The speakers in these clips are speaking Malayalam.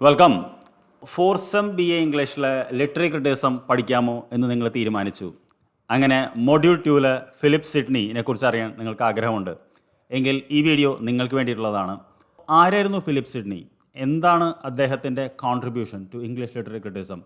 വെൽക്കം. ഫോർത്ത് സെം BA ഇംഗ്ലീഷിലെ ലിറ്റററി ക്രിറ്റിസിസം പഠിക്കാമോ എന്ന് നിങ്ങൾ തീരുമാനിച്ചു. അങ്ങനെ മൊഡ്യൂൾ 2 ഫിലിപ്പ് സിഡ്നിയെ കുറിച്ച് അറിയാൻ നിങ്ങൾക്ക് ആഗ്രഹമുണ്ട് എങ്കിൽ ഈ വീഡിയോ നിങ്ങൾക്ക് വേണ്ടിയിട്ടുള്ളതാണ്. ആരായിരുന്നു ഫിലിപ്പ് സിഡ്നി? എന്താണ് അദ്ദേഹത്തിൻ്റെ contribution to English literary criticism?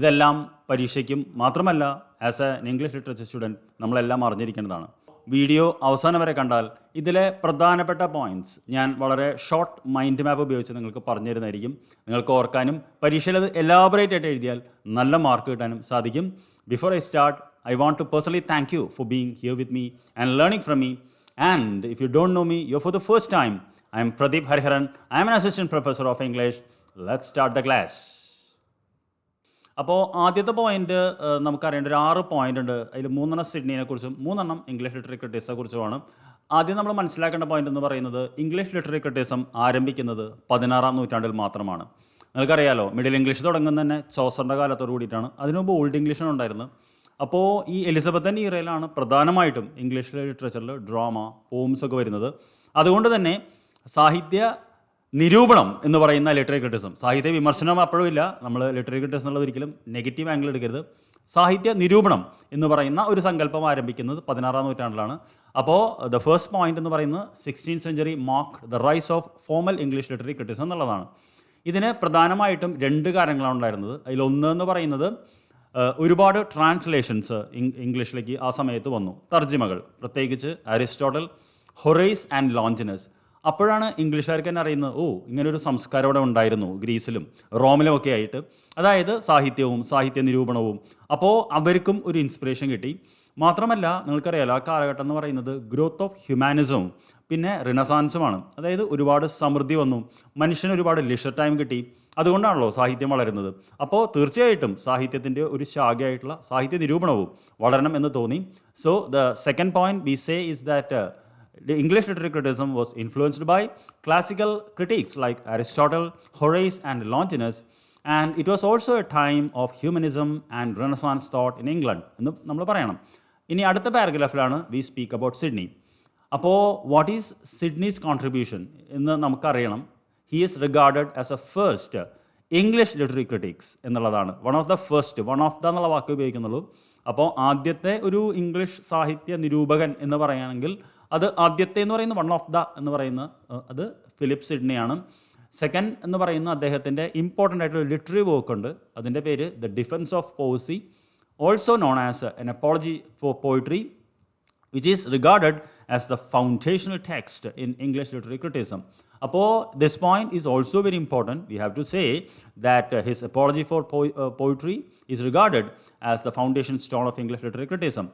ഇതെല്ലാം പരീക്ഷയ്ക്കും മാത്രമല്ല as a English literature student നമ്മളെല്ലാം അറിഞ്ഞിരിക്കേണ്ടതാണ്. വീഡിയോ അവസാനം വരെ കണ്ടാൽ ഇതിലെ പ്രധാനപ്പെട്ട പോയിൻറ്റ്സ് ഞാൻ വളരെ ഷോർട്ട് മൈൻഡ് മാപ്പ് ഉപയോഗിച്ച് നിങ്ങൾക്ക് പറഞ്ഞു തരുന്നതായിരിക്കും. നിങ്ങൾക്ക് ഓർക്കാനും പരീക്ഷയിൽ അത് എലാബറേറ്റ് ആയിട്ട് എഴുതിയാൽ നല്ല മാർക്ക് കിട്ടാനും സാധിക്കും. Before I start, I want to personally thank you for being here with me and learning from me. And if you don't know me, you're for the first time. I am Pradeep Hariharan. I am an assistant professor of English. Let's start the class. അപ്പോൾ ആദ്യത്തെ പോയിന്റ് നമുക്കറിയേണ്ട ഒരു 6 പോയിന്റ് ഉണ്ട്. അതിൽ 3 സിഡ്നിയെ കുറിച്ചും 3 ഇംഗ്ലീഷ് ലിറ്റററി ക്രിറ്റിസിസത്തെ കുറിച്ചുമാണ്. ആദ്യം നമ്മൾ മനസ്സിലാക്കേണ്ട പോയിന്റ് എന്ന് പറയുന്നത് ഇംഗ്ലീഷ് ലിറ്റററി ക്രിറ്റിസിസം ആരംഭിക്കുന്നത് 16-ാം നൂറ്റാണ്ടിൽ മാത്രമാണ്. നിങ്ങൾക്കറിയാലോ, മിഡിൽ ഇംഗ്ലീഷ് തുടങ്ങുന്നത് തന്നെ ചോസറിൻ്റെ കാലത്തോട് കൂടിയിട്ടാണ്. അതിനുമുമ്പ് ഓൾഡ് ഇംഗ്ലീഷാണ് ഉണ്ടായിരുന്നത്. അപ്പോൾ ഈ എലിസബത്തൻ ഈറയിലാണ് പ്രധാനമായിട്ടും ഇംഗ്ലീഷ് ലിറ്ററേച്ചറിൽ ഡ്രാമ, പോംസ് ഒക്കെ വരുന്നത്. അതുകൊണ്ട് തന്നെ സാഹിത്യ നിരൂപണം എന്ന് പറയുന്ന ലിറ്റററി ക്രിറ്റിസിസം, സാഹിത്യ വിമർശനം അപ്പോഴും ഇല്ല. നമ്മൾ ലിറ്റററി ക്രിറ്റിസിസം എന്നുള്ളത് ഒരിക്കലും നെഗറ്റീവ് ആംഗിൾ എടുക്കരുത്. സാഹിത്യ നിരൂപണം എന്ന് പറയുന്ന ഒരു സങ്കല്പം ആരംഭിക്കുന്നത് 16-ാം നൂറ്റാണ്ടിലാണ്. അപ്പോൾ ദ ഫസ്റ്റ് പോയിന്റ് എന്ന് പറയുന്നത് 16th century mark the rise of formal English literary criticism എന്നുള്ളതാണ്. ഇതിന് പ്രധാനമായിട്ടും 2 കാര്യങ്ങളാണ് ഉണ്ടായിരുന്നത്. അതിലൊന്ന് എന്ന് പറയുന്നത് ഒരുപാട് ട്രാൻസ്ലേഷൻസ് ഇംഗ്ലീഷിലേക്ക് ആ സമയത്ത് വന്നു, തർജ്ജിമകൾ, പ്രത്യേകിച്ച് അരിസ്റ്റോട്ടൽ, ഹൊറേസ് ആൻഡ് ലോഞ്ചിനസ്. അപ്പോഴാണ് ഇംഗ്ലീഷുകാർക്ക് തന്നെ അറിയുന്നത്, ഇങ്ങനൊരു സംസ്കാരം അവിടെ ഉണ്ടായിരുന്നു ഗ്രീസിലും റോമിലും ഒക്കെ ആയിട്ട്, അതായത് സാഹിത്യവും സാഹിത്യ നിരൂപണവും. അപ്പോൾ അവർക്കും ഒരു ഇൻസ്പിറേഷൻ കിട്ടി. മാത്രമല്ല, നിങ്ങൾക്കറിയാലോ, ആ കാലഘട്ടം എന്ന് പറയുന്നത് ഗ്രോത്ത് ഓഫ് ഹ്യൂമാനിസവും പിന്നെ റിനസാൻസുമാണ്. അതായത് ഒരുപാട് സമൃദ്ധി വന്നു, മനുഷ്യന് ഒരുപാട് ലിഷർ ടൈം കിട്ടി. അതുകൊണ്ടാണല്ലോ സാഹിത്യം വളരുന്നത്. അപ്പോൾ തീർച്ചയായിട്ടും സാഹിത്യത്തിൻ്റെ ഒരു ശാഖയായിട്ടുള്ള സാഹിത്യ നിരൂപണവും വളരണം എന്ന് തോന്നി. So the second point we say is that the English literary criticism was influenced by classical critics like Aristotle, Horace and Longinus, and it was also a time of humanism and Renaissance thought in England എന്ന് നമ്മൾ പറയണം. ഇനി അടുത്ത പാരഗ്രാഫിലാണ് വി സ്പീക്ക് അബൌട്ട് സിഡ്നി. അപ്പോൾ വാട്ട് ഈസ് സിഡ്നീസ് കോൺട്രിബ്യൂഷൻ എന്ന് നമുക്കറിയണം. He is regarded as a first English literary critics എന്നുള്ളതാണ്. വൺ ഓഫ് ദ എന്നുള്ള വാക്ക് ഉപയോഗിക്കുന്നുള്ളൂ. അപ്പോൾ ആദ്യത്തെ ഒരു ഇംഗ്ലീഷ് സാഹിത്യ നിരൂപകൻ എന്ന് പറയുകയാണെങ്കിൽ അത് ആദ്യത്തെ എന്ന് പറയുന്ന വൺ ഓഫ് ദ എന്ന് പറയുന്ന അത് ഫിലിപ്പ് സിഡ്നിയാണ്. സെക്കൻഡ് എന്ന് പറയുന്ന അദ്ദേഹത്തിൻ്റെ ഇമ്പോർട്ടൻ്റ് ആയിട്ടുള്ള ലിറ്റററി വർക്ക് ഉണ്ട്. അതിൻ്റെ പേര് the defence of poesy, also known as an apology for poetry, which is regarded as the foundational text in English literary criticism. അപ്പോൾ this point is also very important. We have to say that his apology for poetry is regarded as the foundation stone of English literary criticism.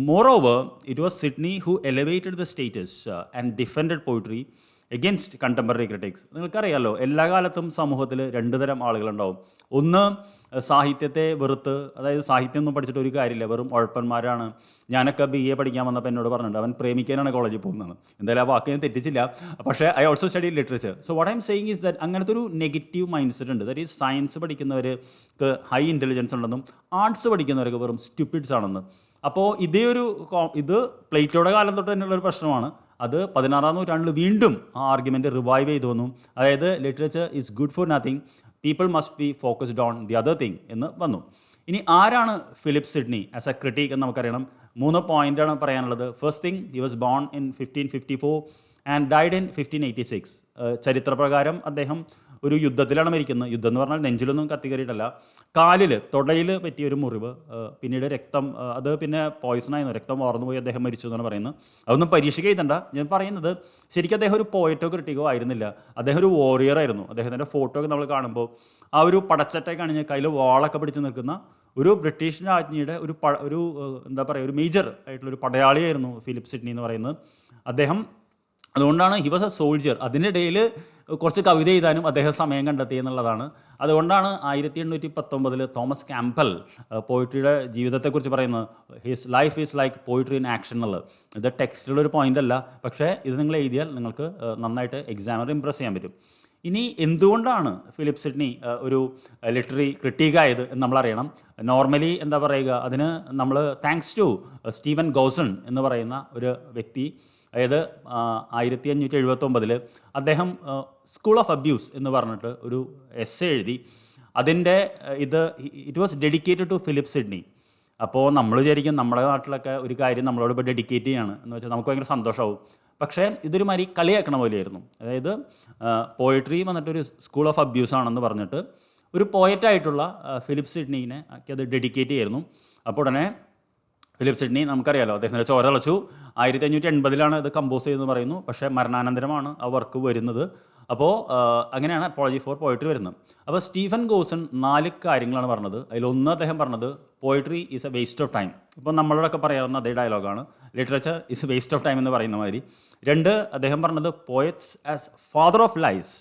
Moreover, it was Sidney who elevated the status and defended poetry against contemporary critics. നിങ്ങൾക്കറിയാമല്ലോ, എല്ലാ കാലത്തും സമൂഹത്തിൽ 2 തരം ആളുകളുണ്ടാവും. ഒന്ന് സാഹിത്യത്തെ വെറുത്ത്, അതായത് സാഹിത്യം ഒന്നും പഠിച്ചിട്ട് ഒരു കാര്യമില്ല, വെറും ഉഴപ്പന്മാരാണ്. ഞാനൊക്കെ BA പഠിക്കാൻ വന്നപ്പോൾ എന്നോട് പറഞ്ഞിട്ടുണ്ട്, അവൻ പ്രേമിക്കാനാണ് കോളേജിൽ പോകുന്നത്. എന്തായാലും ആ വാക്ക് ഞാൻ തെറ്റിച്ചില്ല. പക്ഷേ I also study literature. So what I am saying is that അങ്ങനത്തെ ഒരു നെഗറ്റീവ് മൈൻഡ് സെറ്റ് ഉണ്ട്. ദാറ്റ് ഈസ് സയൻസ് പഠിക്കുന്നവർക്ക് ഹൈ ഇൻ്റലിജൻസ് ഉണ്ടെന്നും ആർട്സ് പഠിക്കുന്നവർക്ക് വെറും സ്റ്റുപ്പിഡ്സ് ആണെന്ന്. അപ്പോൾ ഇത് പ്ലേറ്റോയുടെ കാലം തൊട്ട് തന്നെയുള്ളൊരു പ്രശ്നമാണ്. അത് 16-ാം നൂറ്റാണ്ടിൽ വീണ്ടും ആ ആർഗ്യുമെൻറ്റ് റിവൈവ് ചെയ്തു വന്നു. അതായത് literature is good for nothing, people must be focused on the other thing എന്ന് വന്നു. ഇനി ആരാണ് Philip Sidney as a critic എന്ന് നമുക്കറിയണം. 3 പോയിൻ്റാണ് പറയാനുള്ളത്. First thing, he was born in 1554 and died in 1586. ചരിത്രപ്രകാരം അദ്ദേഹം ഒരു യുദ്ധത്തിലാണ് മരിക്കുന്നത്. യുദ്ധം എന്ന് പറഞ്ഞാൽ നെഞ്ചിലൊന്നും കത്തി കയറിയിട്ടല്ല, കാലിൽ തൊടയിൽ പറ്റിയൊരു മുറിവ്, പിന്നീട് രക്തം, അത് പിന്നെ പോയിസണായിരുന്നു, രക്തം വാർന്നു പോയി അദ്ദേഹം മരിച്ചു എന്നാണ് പറയുന്നത്. അതൊന്നും പരീക്ഷയ്ക്ക് എഴുതണ്ട. ഞാൻ പറയുന്നത് ശരിക്കും അദ്ദേഹം ഒരു പോയറ്റോ ക്രിട്ടിക്കോ ആയിരുന്നില്ല, അദ്ദേഹം ഒരു വോറിയർ ആയിരുന്നു. അദ്ദേഹത്തിൻ്റെ ഫോട്ടോ ഒക്കെ നമ്മൾ കാണുമ്പോൾ ആ ഒരു പടച്ചട്ടയൊക്കെ അണിഞ്ഞ് കയ്യിൽ വാളൊക്കെ പിടിച്ച് നിൽക്കുന്ന ഒരു ബ്രിട്ടീഷ് രാജ്ഞിയുടെ ഒരു എന്താ പറയുക, ഒരു മേജർ ആയിട്ടുള്ളൊരു പടയാളിയായിരുന്നു ഫിലിപ്പ് സിഡ്നി എന്ന് പറയുന്നത് അദ്ദേഹം. അതുകൊണ്ടാണ് ഹി വാസ് എ സോൾജിയർ. അതിനിടയിൽ കുറച്ച് കവിത എഴുതാനും അദ്ദേഹം സമയം കണ്ടെത്തി എന്നുള്ളതാണ്. അതുകൊണ്ടാണ് 1819 തോമസ് ക്യാമ്പൽ പോയിട്രിയുടെ ജീവിതത്തെക്കുറിച്ച് പറയുന്നത്, his life is like poetry in action എന്നുള്ളത്. ഇത് ടെക്സ്റ്റിലൊരു പോയിൻ്റ് അല്ല, പക്ഷേ ഇത് നിങ്ങൾ എഴുതിയാൽ നിങ്ങൾക്ക് നന്നായിട്ട് എക്സാമിനർ ഇമ്പ്രസ് ചെയ്യാൻ പറ്റും. ഇനി എന്തുകൊണ്ടാണ് ഫിലിപ്പ് സിഡ്നി ഒരു ലിറ്റററി ക്രിട്ടിക്കായത് എന്ന് നമ്മളറിയണം. നോർമലി എന്താ പറയുക, അതിന് നമ്മൾ താങ്ക്സ് ടു സ്റ്റീവൻ ഗോസൺ എന്ന് പറയുന്ന ഒരു വ്യക്തി അതായത് 1579 അദ്ദേഹം സ്കൂൾ ഓഫ് അബ്യൂസ് എന്ന് പറഞ്ഞിട്ട് ഒരു എസ്സേ എഴുതി. അതിൻ്റെ it was dedicated to Philip Sidney. അപ്പോൾ നമ്മൾ വിചാരിക്കും നമ്മുടെ നാട്ടിലൊക്കെ ഒരു കാര്യം നമ്മളോട് ഇപ്പോൾ ഡെഡിക്കേറ്റ് ചെയ്യാണ് എന്ന് വെച്ചാൽ നമുക്ക് ഭയങ്കര സന്തോഷമാവും. പക്ഷേ ഇതൊരു മാതിരി കളിയാക്കണ പോലെയായിരുന്നു. അതായത് പോയട്രി വന്നിട്ടൊരു സ്കൂൾ ഓഫ് അബ്യൂസ് ആണെന്ന് പറഞ്ഞിട്ട് ഒരു പോയറ്റായിട്ടുള്ള ഫിലിപ്പ് സിഡ്നീനെ അത് ഡെഡിക്കേറ്റ് ചെയ്യായിരുന്നു. അപ്പോൾ ഉടനെ ഫിലിപ്പ് സിഡ്നി നമുക്കറിയാലോ, അദ്ദേഹത്തിൻ്റെ ചോര തിളച്ചു. 1580 ഇത് കമ്പോസ് ചെയ്തെന്ന് പറയുന്നു. പക്ഷേ മരണാനന്തരമാണ് ആ വർക്ക് വരുന്നത്. അപ്പോൾ അങ്ങനെയാണ് അപ്പോളജി ഫോർ പോയട്രി വരുന്നത്. അപ്പോൾ സ്റ്റീഫൻ ഗോസൺ 4 കാര്യങ്ങളാണ് പറഞ്ഞത്. അതിലൊന്ന് അദ്ദേഹം പറഞ്ഞത് poetry is a waste of time. ഇപ്പോൾ നമ്മളോടൊക്കെ പറയാവുന്ന അതേ ഡയലോഗാണ്, literature is a waste of time എന്ന് പറയുന്ന മാതിരി. 2 അദ്ദേഹം പറഞ്ഞത് poets as father of lies,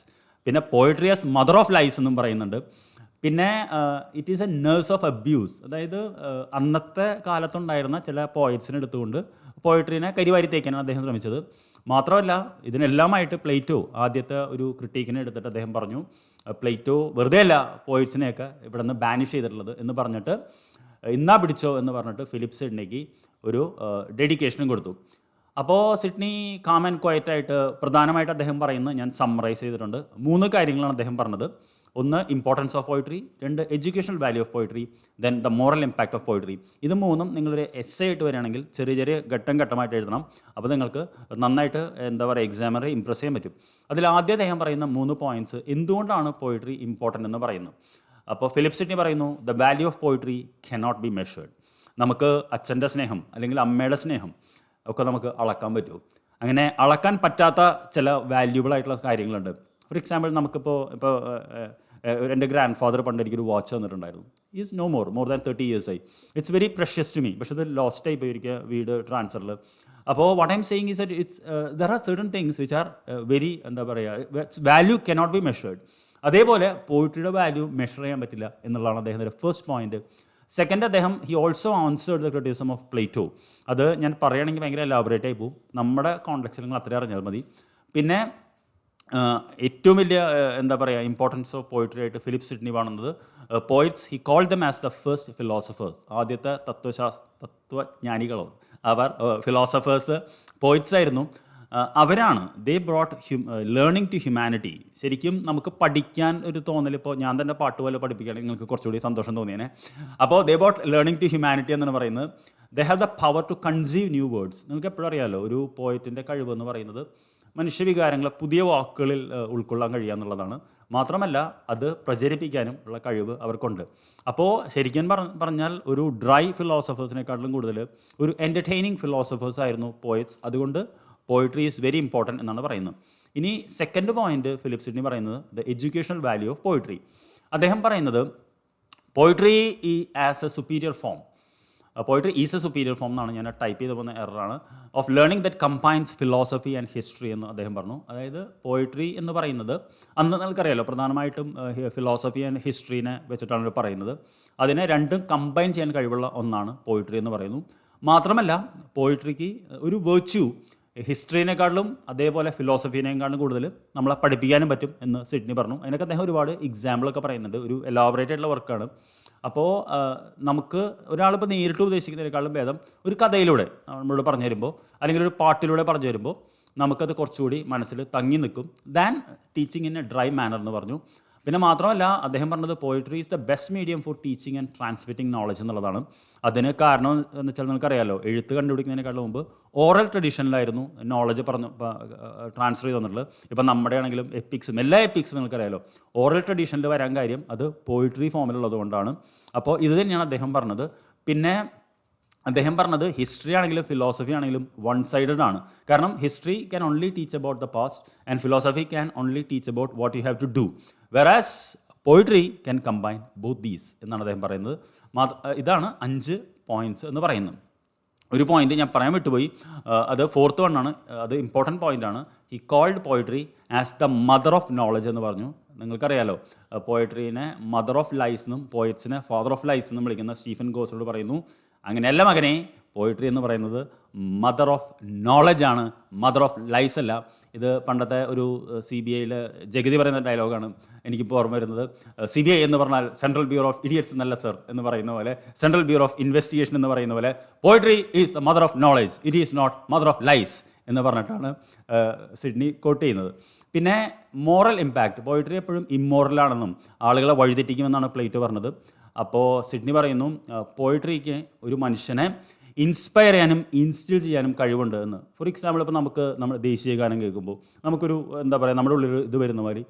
പിന്നെ poetry as mother of lies എന്നും പറയുന്നുണ്ട്. പിന്നെ it is a nurse of abuse. അതായത് അന്നത്തെ കാലത്തുണ്ടായിരുന്ന ചില പോയറ്റ്സിനെ എടുത്തുകൊണ്ട് പോയട്രീനെ കരിവാരി തേക്കാനാണ് അദ്ദേഹം ശ്രമിച്ചത്. മാത്രമല്ല ഇതിനെല്ലാമായിട്ട് പ്ലേറ്റോ ആദ്യത്തെ ഒരു ക്രിട്ടീക്കിനെ എടുത്തിട്ട് അദ്ദേഹം പറഞ്ഞു, പ്ലേറ്റോ വെറുതെ അല്ല പോയറ്റ്സിനെയൊക്കെ ഇവിടെ നിന്ന് ബാനിഷ് ചെയ്തിട്ടുള്ളത് എന്ന് പറഞ്ഞിട്ട് ഇന്നാ പിടിച്ചോ എന്ന് പറഞ്ഞിട്ട് ഫിലിപ്പ് സിഡ്നിക്ക് ഒരു ഡെഡിക്കേഷനും കൊടുത്തു. അപ്പോൾ സിഡ്നി കാം ആൻഡ് ക്വയറ്റായിട്ട് പ്രധാനമായിട്ട് അദ്ദേഹം പറയുന്നത് ഞാൻ സമ്മറൈസ് ചെയ്തിട്ടുണ്ട്. 3 കാര്യങ്ങളാണ് അദ്ദേഹം പറഞ്ഞത്. 1 importance of poetry, 2 educational value of poetry, then the moral impact of poetry. ഇത് 3ഉം നിങ്ങളൊരു എസ്സേ ആയിട്ട് വരികയാണെങ്കിൽ ചെറിയ ഘട്ടമായിട്ട് എഴുതണം. അപ്പോൾ നിങ്ങൾക്ക് നന്നായിട്ട് എക്സാമിനറെ ഇംപ്രസ് ചെയ്യാൻ പറ്റും. അതിൽ ആദ്യം അദ്ദേഹം പറയുന്ന 3 പോയിൻറ്റ്സ് എന്തുകൊണ്ടാണ് പോയിട്രി ഇമ്പോർട്ടൻ്റ് എന്ന് പറയുന്നു. അപ്പോൾ ഫിലിപ്പ് സിഡ്നി പറയുന്നു the value of poetry cannot be measured. നമുക്ക് അച്ഛൻ്റെ സ്നേഹം അല്ലെങ്കിൽ അമ്മയുടെ സ്നേഹം ഒക്കെ നമുക്ക് അളക്കാൻ പറ്റുമോ? അങ്ങനെ അളക്കാൻ പറ്റാത്ത ചില വാല്യൂബിൾ ആയിട്ടുള്ള കാര്യങ്ങളുണ്ട്. ഫോർ എക്സാമ്പിൾ നമുക്കിപ്പോൾ എൻ്റെ ഗ്രാൻഡ് ഫാദർ പണ്ട് എനിക്കൊരു വാച്ച് തന്നിട്ടുണ്ടായിരുന്നു. Is no more than 30 years ആയി. It's very precious to me. പക്ഷേ ഇത് ലോസ്റ്റ് ആയി പോയി ഒരിക്കൽ വീട് ട്രാൻസ്ഫറിൽ. അപ്പോൾ what I am saying is that there are certain things which are very value cannot be measured. അതേപോലെ പോയിട്രിയുടെ വാല്യൂ മെഷർ ചെയ്യാൻ പറ്റില്ല എന്നുള്ളതാണ് അദ്ദേഹത്തിൻ്റെ ഫസ്റ്റ് പോയിന്റ്. സെക്കൻഡ്, അദ്ദേഹം he also answered the criticism of Plato. അത് ഞാൻ പറയുകയാണെങ്കിൽ ഭയങ്കര എലാബറേറ്റ് ആയി പോകും. നമ്മുടെ കോൺടെക്സ്റ്റിൽ നിങ്ങൾ അത്രയും അറിഞ്ഞാൽ മതി. പിന്നെ ഏറ്റവും വലിയ ഇമ്പോർട്ടൻസ് ഓഫ് പോയിട്രി ആയിട്ട് ഫിലിപ്പ് സിഡ്നി കാണുന്നത് poets he called them as the first philosophers. ആദ്യത്തെ തത്വജ്ഞാനികളോ അവർ ഫിലോസഫേഴ്സ് പോയിറ്റ്സ് ആയിരുന്നു. അവരാണ് they brought learning to humanity. ശരിക്കും നമുക്ക് പഠിക്കാൻ ഒരു തോന്നൽ, ഇപ്പോൾ ഞാൻ തന്നെ പാട്ട് പോലെ പഠിപ്പിക്കുകയാണെങ്കിൽ നിങ്ങൾക്ക് കുറച്ചുകൂടി സന്തോഷം തോന്നിയേനെ. അപ്പോൾ they brought learning to humanity എന്നാണ് പറയുന്നത്. They have the power to conceive new words. നിങ്ങൾക്ക് എപ്പോഴും അറിയാമല്ലോ, ഒരു പോയറ്റിൻ്റെ കഴിവ് എന്ന് പറയുന്നത് മനുഷ്യവികാരങ്ങളെ പുതിയ വാക്കുകളിൽ ഉൾക്കൊള്ളാൻ കഴിയുക എന്നുള്ളതാണ്. മാത്രമല്ല അത് പ്രചരിപ്പിക്കാനും ഉള്ള കഴിവ് അവർക്കുണ്ട്. അപ്പോൾ ശരിക്കും പറഞ്ഞാൽ ഒരു ഡ്രൈ ഫിലോസഫേഴ്സിനെക്കാട്ടിലും കൂടുതൽ ഒരു എൻ്റർടൈനിങ് ഫിലോസഫേഴ്സ് ആയിരുന്നു പോയറ്റ്സ്. അതുകൊണ്ട് പോയിട്രി ഈസ് വെരി ഇമ്പോർട്ടൻറ്റ് എന്നാണ് പറയുന്നത്. ഇനി സെക്കൻഡ് പോയിന്റ് ഫിലിപ്പ് സിഡ്നി പറയുന്നത് the educational value of poetry. അദ്ദേഹം പറയുന്നത് poetry as a superior form, poetry is a superior form എന്നാണ് ഞാൻ ടൈപ്പ് ചെയ്ത് പോകുന്ന എററാണ്, of learning that combines philosophy and history എന്ന് അദ്ദേഹം പറഞ്ഞു. അതായത് പോയിട്രി എന്ന് പറയുന്നത് അന്ന് നിങ്ങൾക്കറിയാലോ പ്രധാനമായിട്ടും ഫിലോസഫി ആൻഡ് ഹിസ്റ്ററീനെ വെച്ചിട്ടാണ് പറയുന്നത്. അതിനെ രണ്ടും കമ്പൈൻ ചെയ്യാൻ കഴിവുള്ള ഒന്നാണ് പോയിട്രി എന്ന് പറയുന്നു. മാത്രമല്ല പോയിട്രിക്ക് ഒരു വെർച്യൂ ഹിസ്റ്ററിനെക്കാളും അതേപോലെ ഫിലോസഫീനേക്കാളും കൂടുതൽ നമ്മളെ പഠിപ്പിക്കാനും പറ്റും എന്ന് സിഡ്നി പറഞ്ഞു. അതിനൊക്കെ അദ്ദേഹം ഒരുപാട് എക്സാമ്പിളൊക്കെ പറയുന്നുണ്ട്. ഒരു എലാബറേറ്റ് ആയിട്ടുള്ള വർക്കാണ്. അപ്പോൾ നമുക്ക് ഒരാളിപ്പോൾ നേരിട്ട് ഉദ്ദേശിക്കുന്നതിനേക്കാളും ഭേദം ഒരു കഥയിലൂടെ നമ്മളോട് പറഞ്ഞു തരുമ്പോൾ അല്ലെങ്കിൽ ഒരു പാട്ടിലൂടെ പറഞ്ഞു തരുമ്പോൾ നമുക്കത് കുറച്ചുകൂടി മനസ്സിൽ തങ്ങി നിൽക്കും than teaching in a dry manner എന്ന് പറഞ്ഞു. പിന്നെ മാത്രമല്ല അദ്ദേഹം പറഞ്ഞത് poetry is the best medium for teaching and transmitting knowledge എന്നുള്ളതാണ്. അതിന് കാരണം എന്ന് വെച്ചാൽ നിങ്ങൾക്കറിയാമല്ലോ, എഴുത്ത് കണ്ടുപിടിക്കുന്നതിനേക്കാളും മുമ്പ് ഓറൽ ട്രഡീഷനിലായിരുന്നു നോളജ് ട്രാൻസ്ഫർ ചെയ്ത് തന്നിട്ടുള്ളത്. ഇപ്പം നമ്മുടെ ആണെങ്കിലും എപ്പിക്സും എല്ലാ എപ്പിക്സും നിങ്ങൾക്കറിയാമല്ലോ ഓറൽ ട്രഡീഷനിൽ വരാൻ കാര്യം അത് പോയിട്രി ഫോമിലുള്ളത് കൊണ്ടാണ്. അപ്പോൾ ഇത് തന്നെയാണ് അദ്ദേഹം പറഞ്ഞത്. പിന്നെ അദ്ദേഹം പറഞ്ഞത് ഹിസ്റ്ററി ആണെങ്കിലും ഫിലോസഫി ആണെങ്കിലും വൺ സൈഡഡ് ആണ്. കാരണം history can only teach about the past and philosophy can only teach about what you have to do, whereas poetry can combine both these എന്നാണ് അദ്ദേഹം പറയുന്നത്. ഇതാണ് 5 പോയിൻറ്റ്സ് എന്ന് പറയുന്നത്. ഒരു പോയിന്റ് ഞാൻ പറയാൻ വിട്ടുപോയി, അത് 4th വണ്ണാണ്. അത് ഇമ്പോർട്ടൻറ്റ് പോയിൻ്റാണ്. He called poetry as the mother of knowledge എന്ന് പറഞ്ഞു. നിങ്ങൾക്കറിയാലോ പോയിട്രീനെ മദർ ഓഫ് ലൈസ് എന്നും പോയിറ്റ്സിനെ ഫാദർ ഓഫ് ലൈസ് എന്നും വിളിക്കുന്ന സ്റ്റീഫൻ ഗോസോട് പറയുന്നു, അങ്ങനെയല്ല മകനെ, പോയിട്രി എന്ന് പറയുന്നത് മദർ ഓഫ് നോളജാണ്, മദർ ഓഫ് ലൈസ് അല്ല. ഇത് പണ്ടത്തെ ഒരു CBIയിൽ ജഗതി പറയുന്ന ഡയലോഗാണ് എനിക്കിപ്പോൾ ഓർമ്മ വരുന്നത്. CBI എന്ന് പറഞ്ഞാൽ സെൻട്രൽ ബ്യൂറോ ഓഫ് ഇഡിയറ്റ്സ് എന്നല്ല സർ എന്ന് പറയുന്ന പോലെ, സെൻട്രൽ ബ്യൂറോ ഓഫ് ഇൻവെസ്റ്റിഗേഷൻ എന്ന് പറയുന്ന പോലെ poetry is the mother of knowledge, it is not mother of lies എന്ന് പറഞ്ഞിട്ടാണ് സിഡ്നി കോട്ട് ചെയ്യുന്നത്. പിന്നെ മോറൽ ഇമ്പാക്റ്റ്, പോയിട്രി എപ്പോഴും ഇമ്മോറലാണെന്നും ആളുകളെ വഴിതെറ്റിക്കുമെന്നാണ് പ്ലേറ്റോ പറഞ്ഞത്. അപ്പോൾ സിഡ്നി പറയുന്നു പോയിട്രിക്ക് ഒരു മനുഷ്യനെ ഇൻസ്പയർ ചെയ്യാനും ഇൻസ്റ്റിൽ ചെയ്യാനും കഴിവുണ്ട് എന്ന്. ഫോർ എക്സാമ്പിൾ ഇപ്പോൾ നമ്മുടെ ദേശീയ ഗാനം കേൾക്കുമ്പോൾ നമുക്കൊരു എന്താ പറയുക, നമ്മുടെ ഉള്ളിൽ ഇത് വരുന്ന മാതിരി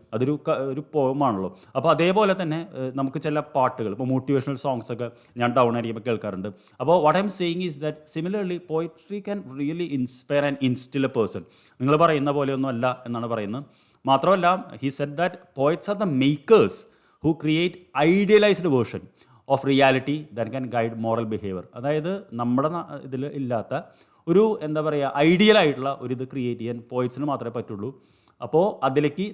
ഒരു പോമാണല്ലോ. അപ്പോൾ അതേപോലെ തന്നെ നമുക്ക് ചില പാട്ടുകൾ, ഇപ്പോൾ മോട്ടിവേഷണൽ സോങ്സ് ഒക്കെ ഞാൻ ഡൗൺ ആയിരിക്കുമ്പോൾ കേൾക്കാറുണ്ട്. അപ്പോൾ what I am saying is that similarly poetry can really inspire and instil a person. നിങ്ങൾ പറയുന്ന പോലെയൊന്നും അല്ല എന്നാണ് പറയുന്നത്. മാത്രമല്ല he said that poets are the makers who create idealised version of reality that can guide moral behaviour. അതായത് നമ്മുടെ ഇതിൽ ഇല്ലാത്ത ഒരു എന്താ പറയുക ഐഡിയൽ ആയിട്ടുള്ള ഒരു ഇത് ക്രിയേറ്റ് ചെയ്യാൻ പോയിറ്റ്സിന് മാത്രമേ പറ്റുള്ളൂ. അപ്പോൾ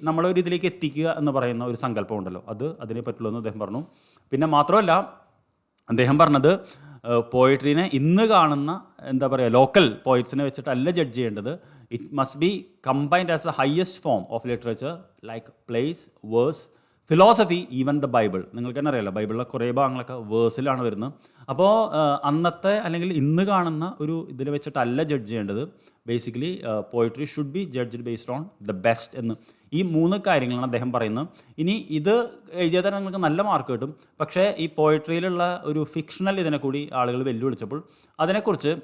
നമ്മളൊരു ഇതിലേക്ക് എത്തിക്കുക എന്ന് പറയുന്ന ഒരു സങ്കല്പം ഉണ്ടല്ലോ, അതിനെ പറ്റുള്ളൂ എന്ന് അദ്ദേഹം പറഞ്ഞു. പിന്നെ മാത്രമല്ല അദ്ദേഹം പറഞ്ഞത് പോയിട്രീനെ ഇന്ന് കാണുന്ന എന്താ പറയുക ലോക്കൽ പോയിറ്റ്സിനെ വെച്ചിട്ടല്ല ജഡ്ജ് ചെയ്യേണ്ടത്. It must be combined as a highest form of literature like plays, verse, philosophy, even the Bible. നിങ്ങൾക്ക് തന്നെ അറിയാലോ ബൈബിളിലെ കുറേ ഭാഗങ്ങളൊക്കെ വേഴ്സിലാണ് വരുന്നത്. അപ്പോൾ അന്നത്തെ അല്ലെങ്കിൽ ഇന്ന് കാണുന്ന ഒരു ഇതിൽ വെച്ചിട്ടല്ല ജഡ്ജ് ചെയ്യേണ്ടത്. Basically poetry should be judged based on the best എന്ന്. ഈ 3 കാര്യങ്ങളാണ് അദ്ദേഹം പറയുന്നത്. ഇനി ഇത് എഴുതിയാൽ തന്നെ നിങ്ങൾക്ക് നല്ല മാർക്ക് കിട്ടും. പക്ഷേ ഈ പോയിട്രിയിലുള്ള ഒരു ഫിക്ഷണൽ ഇതിനെ കൂടി ആളുകൾ വെല്ലുവിളിച്ചപ്പോൾ അതിനെക്കുറിച്ച്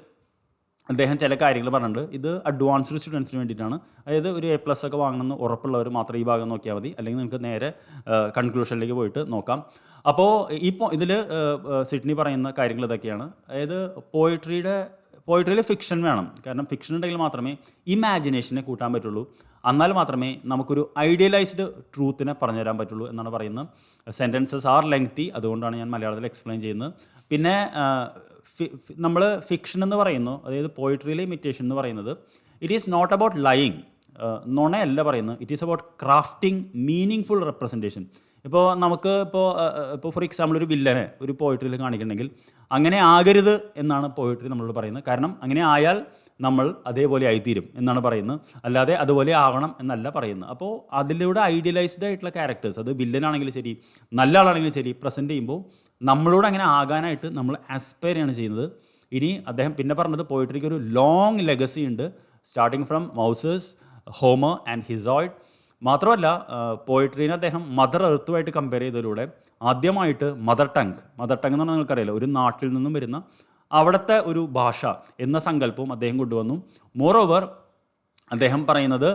അദ്ദേഹം ചില കാര്യങ്ങൾ പറഞ്ഞിട്ടുണ്ട്. ഇത് അഡ്വാൻസ്ഡ് സ്റ്റുഡൻസിന് വേണ്ടിയിട്ടാണ്. അതായത് ഒരു A+ ഒക്കെ വാങ്ങുന്ന ഉറപ്പുള്ളവർ മാത്രം ഈ ഭാഗം നോക്കിയാൽ മതി, അല്ലെങ്കിൽ നിങ്ങൾക്ക് നേരെ കൺക്ലൂഷനിലേക്ക് പോയിട്ട് നോക്കാം. അപ്പോൾ ഇതിൽ സിഡ്നി പറയുന്ന കാര്യങ്ങൾ ഇതൊക്കെയാണ്. അതായത് പോയിട്രിയിൽ ഫിക്ഷൻ വേണം. കാരണം ഫിക്ഷൻ ഉണ്ടെങ്കിൽ മാത്രമേ ഇമാജിനേഷനെ കൂട്ടാൻ പറ്റുള്ളൂ. എന്നാൽ മാത്രമേ നമുക്കൊരു ഐഡിയലൈസ്ഡ് ട്രൂത്തിനെ പറഞ്ഞു തരാൻ പറ്റുള്ളൂ എന്നാണ് പറയുന്നത്. സെൻറ്റൻസസ് ആർ ലെങ്തി, അതുകൊണ്ടാണ് ഞാൻ മലയാളത്തിൽ എക്സ്പ്ലെയിൻ ചെയ്യുന്നത്. പിന്നെ നമ്മൾ ഫിക്ഷൻ എന്ന് പറയുന്നു, അതായത് പോയിട്രിയിലെ ഇമിറ്റേഷൻ എന്ന് പറയുന്നത് it is not about lying, നുണയല്ല പറയുന്നത്. It is about crafting meaningful representation. ഇപ്പോൾ നമുക്ക് ഇപ്പോൾ ഫോർ എക്സാമ്പിൾ ഒരു വില്ലനെ ഒരു പോയിട്രിയിൽ കാണിക്കണമെങ്കിൽ അങ്ങനെ ആകരുത് എന്നാണ് പോയിട്രി നമ്മളോട് പറയുന്നത്. കാരണം അങ്ങനെ ആയാൽ നമ്മൾ അതേപോലെ ആയിത്തീരും എന്നാണ് പറയുന്നത്, അല്ലാതെ അതുപോലെ ആവണം എന്നല്ല പറയുന്നത്. അപ്പോൾ അതിലൂടെ ഐഡിയലൈസ്ഡ് ആയിട്ടുള്ള ക്യാരക്ടേഴ്സ്, അത് വില്ലനാണെങ്കിലും ശരി നല്ല ആളാണെങ്കിലും ശരി, പ്രസൻറ്റ് ചെയ്യുമ്പോൾ നമ്മളോട് അങ്ങനെ ആകാനായിട്ട് നമ്മൾ ആസ്പയർ ആണ് ചെയ്യുന്നത്. ഇനി അദ്ദേഹം പിന്നെ പറഞ്ഞത് പോയിട്രിക്ക് ഒരു ലോങ് ലെഗസി ഉണ്ട്, സ്റ്റാർട്ടിങ് ഫ്രം മൗസേഴ്സ്, ഹോമർ ആൻഡ് ഹിസോയിഡ്. മാത്രമല്ല പോയിട്രീനെ അദ്ദേഹം മദർ എർത്തുമായിട്ട് കമ്പയർ ചെയ്തതിലൂടെ ആദ്യമായിട്ട് മദർ ടങ് എന്ന് പറഞ്ഞാൽ നിങ്ങൾക്കറിയാലോ, ഒരു നാട്ടിൽ നിന്നും വരുന്ന അവിടുത്തെ ഒരു ഭാഷ എന്ന സങ്കല്പവും അദ്ദേഹം കൊണ്ടുവന്നു. മോറോവർ അദ്ദേഹം പറയുന്നത്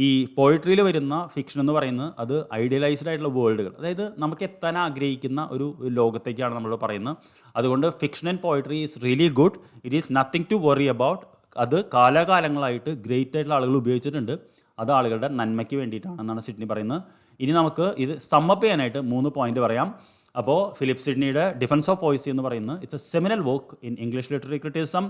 ഈ പോയിട്രിയിൽ വരുന്ന ഫിക്ഷൻ എന്ന് പറയുന്നത് അത് ഐഡിയലൈസ്ഡ് ആയിട്ടുള്ള വേൾഡുകൾ, അതായത് നമുക്ക് എത്താൻ ആഗ്രഹിക്കുന്ന ഒരു ലോകത്തേക്കാണ് നമ്മൾ പറയുന്നത്. അതുകൊണ്ട് fiction and poetry is really good, it is nothing to worry about. അത് കാലാകാലങ്ങളായിട്ട് ഗ്രേറ്റ് ആയിട്ടുള്ള ആളുകൾ ഉപയോഗിച്ചിട്ടുണ്ട്, അത് ആളുകളുടെ നന്മയ്ക്ക് വേണ്ടിയിട്ടാണെന്നാണ് സിഡ്നി പറയുന്നത്. ഇനി നമുക്ക് ഇത് സമ്മപ്പ് ചെയ്യാനായിട്ട് 3 പോയിന്റ് പറയാം. അപ്പോൾ ഫിലിപ്പ് സിഡ്നിയുടെ ഡിഫൻസ് ഓഫ് പോയിസി എന്ന് പറയുന്നത് it's A seminal work in English literary criticism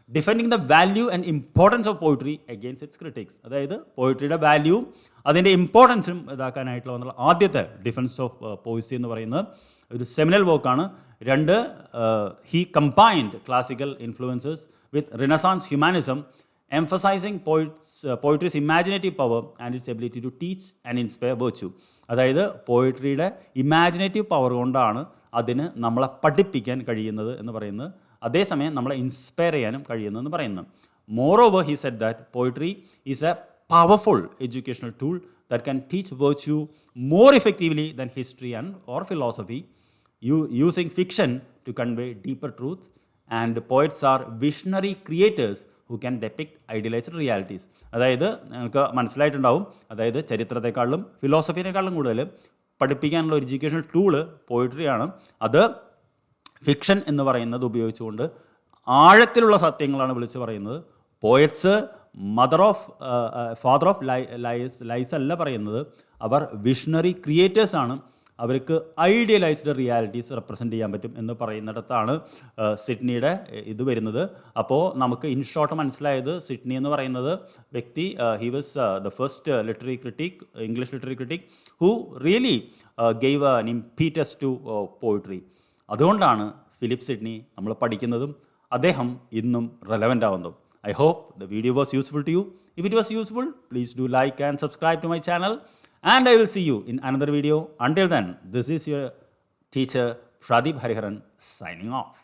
defending the value and importance of poetry against it's critics. അതായത് പോയിട്രിയുടെ വാല്യൂവും അതിൻ്റെ ഇമ്പോർട്ടൻസും ഇതാക്കാനായിട്ടുള്ള വന്നുള്ള ആദ്യത്തെ ഡിഫൻസ് ഓഫ് പോയിസി എന്ന് പറയുന്നത് ഒരു സെമിനൽ വർക്കാണ്. 2, he combined classical influences with renaissance humanism, emphasizing poetry's imaginative power and its ability to teach and inspire virtue. അതായത് പോയിട്രിയുടെ ഇമാജിനേറ്റീവ് പവർ കൊണ്ടാണ് അതിന് നമ്മളെ പഠിപ്പിക്കാൻ കഴിയുന്നത് എന്ന് പറയുന്നത്, അതേസമയം നമ്മളെ ഇൻസ്പയർ ചെയ്യാനും കഴിയുന്നതെന്ന് പറയുന്നത്. Moreover he said that poetry is a powerful educational tool that can teach virtue more effectively than history and or philosophy, using fiction to convey deeper truth. And poets are visionary creators who can depict idealised realities. അതായത് നിങ്ങൾക്ക് മനസ്സിലായിട്ടുണ്ടാവും, അതായത് ചരിത്രത്തെക്കാളും ഫിലോസഫിനേക്കാളും കൂടുതൽ പഠിപ്പിക്കാനുള്ള ഒരു എഡ്യൂക്കേഷണൽ ടൂള് പോയിട്രിയാണ്. അത് ഫിക്ഷൻ എന്ന് പറയുന്നത് ഉപയോഗിച്ചുകൊണ്ട് ആഴത്തിലുള്ള സത്യങ്ങളാണ് വിളിച്ച് പറയുന്നത്. പോയറ്റ്സ് ഫാദർ ഓഫ് ലൈസ് അല്ല പറയുന്നത്, അവർ വിഷണറി ക്രിയേറ്റേഴ്സാണ്. അവർക്ക് ഐഡിയലൈസ്ഡ് റിയാലിറ്റീസ് റെപ്രസെൻറ്റ് ചെയ്യാൻ പറ്റും എന്ന് പറയുന്നിടത്താണ് സിഡ്നിയുടെ ഇത് വരുന്നത്. അപ്പോൾ നമുക്ക് ഇൻ ഷോർട്ട് മനസ്സിലായത്, സിഡ്നി എന്ന് പറയുന്നത് വ്യക്തി he was the first literary critic, English literary critic who really gave an impetus to poetry. അതുകൊണ്ടാണ് ഫിലിപ്പ് സിഡ്നി നമ്മൾ പഠിക്കുന്നതും അദ്ദേഹം ഇന്നും റെലവൻ്റ് ആവുന്നതും. I hope the video was useful to you. If it was useful, please do like and subscribe to my channel. And I will see you in another video. Until then, this is your teacher Pradeep Hariharan signing off.